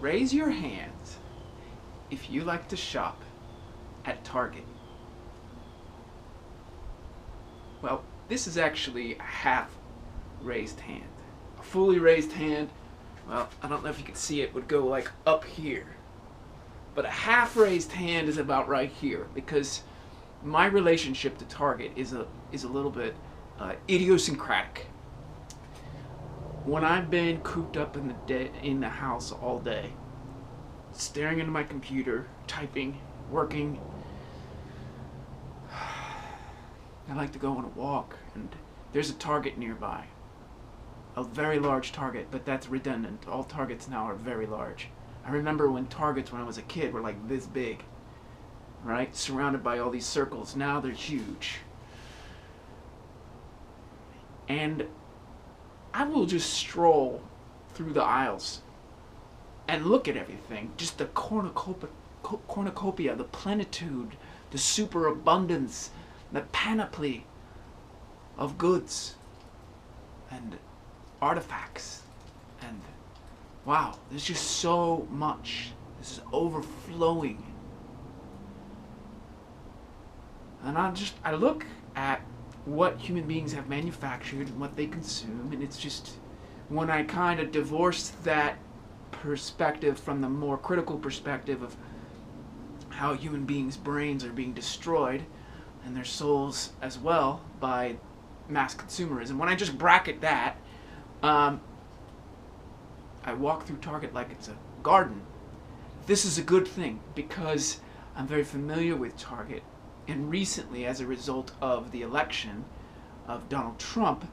Raise your hands if you like to shop at Target. Well, this is actually a half raised hand. A fully raised hand, well, I don't know if you can see it, would go like up here. But a half raised hand is about right here because my relationship to Target is a little bit idiosyncratic. When I've been cooped up in the house all day, staring into my computer, typing, working, I like to go on a walk, and there's a Target nearby. A very large Target, but that's redundant. All Targets now are very large. I remember when Targets, when I was a kid, were like this big, right? Surrounded by all these circles. Now they're huge. And I will just stroll through the aisles and look at everything. Just the cornucopia, the plenitude, the superabundance, the panoply of goods and artifacts. And wow, there's just so much. This is overflowing. And I look at what human beings have manufactured and what they consume, and it's just, when I kind of divorce that perspective from the more critical perspective of how human beings' brains are being destroyed and their souls as well by mass consumerism, when I just bracket that, I walk through Target like it's a garden. This is a good thing because I'm very familiar with Target, and recently, as a result of the election of Donald Trump,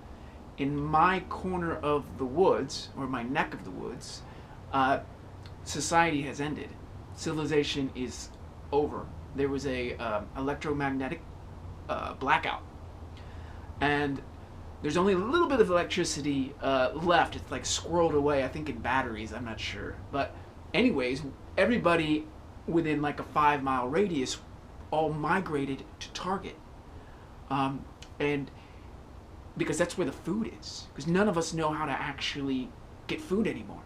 in my corner of the woods, or my neck of the woods, society has ended. Civilization is over. There was a electromagnetic blackout, and there's only a little bit of electricity left. It's like squirreled away, I think in batteries, I'm not sure. But anyways, everybody within like a 5-mile radius all migrated to Target. And because that's where the food is. Because none of us know how to actually get food anymore.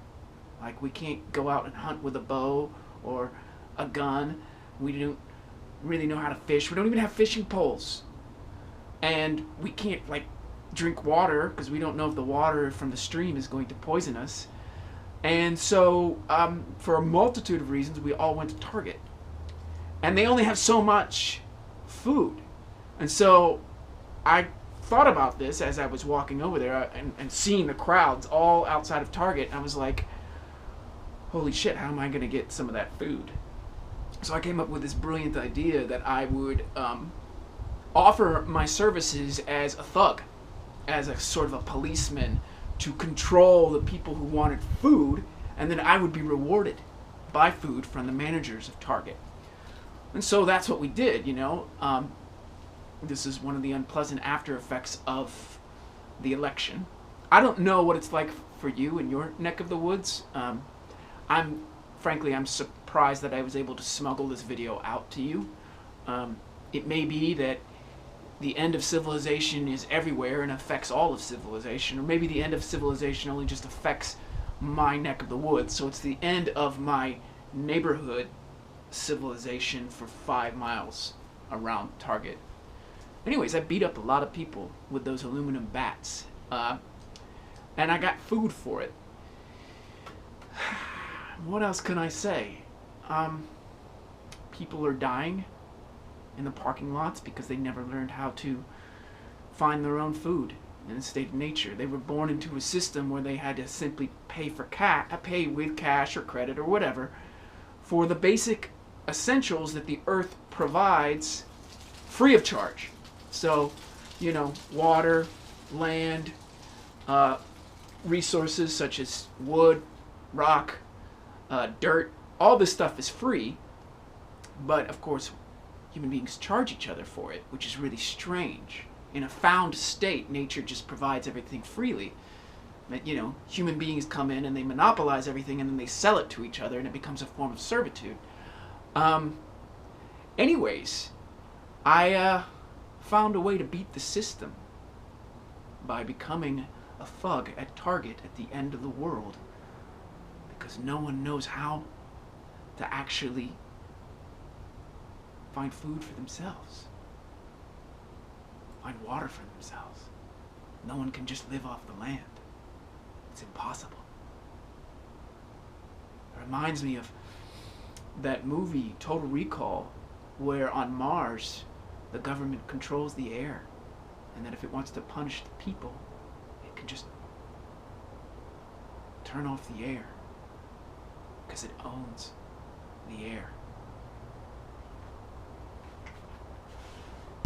Like, we can't go out and hunt with a bow or a gun. We don't really know how to fish. We don't even have fishing poles. And we can't, like, drink water because we don't know if the water from the stream is going to poison us. And so, for a multitude of reasons, we all went to Target. And they only have so much food. And so I thought about this as I was walking over there and seeing the crowds all outside of Target. And I was like, holy shit, how am I going to get some of that food? So I came up with this brilliant idea that I would offer my services as a thug, as a sort of a policeman, to control the people who wanted food, and then I would be rewarded by food from the managers of Target. And so that's what we did, you know. This is one of the unpleasant after effects of the election. I don't know what it's like for you in your neck of the woods. I'm surprised that I was able to smuggle this video out to you. It may be that the end of civilization is everywhere and affects all of civilization, or maybe the end of civilization only just affects my neck of the woods. So it's the end of my neighborhood civilization for 5 miles around Target. Anyways, I beat up a lot of people with those aluminum bats, and I got food for it. What else can I say? People are dying in the parking lots because they never learned how to find their own food in a state of nature. They were born into a system where they had to simply pay with cash or credit or whatever for the basic essentials that the earth provides free of charge. So, you know, water, land, resources such as wood, rock, dirt, all this stuff is free. But of course, human beings charge each other for it, which is really strange. In a found state, nature just provides everything freely. But, you know, human beings come in and they monopolize everything and then they sell it to each other and it becomes a form of servitude. Anyways, I found a way to beat the system by becoming a thug at Target at the end of the world. because no one knows how to actually find food for themselves, find water for themselves. No one can just live off the land. It's impossible. It reminds me of that movie Total Recall, where on Mars the government controls the air, and that if it wants to punish the people, it can just turn off the air because it owns the air.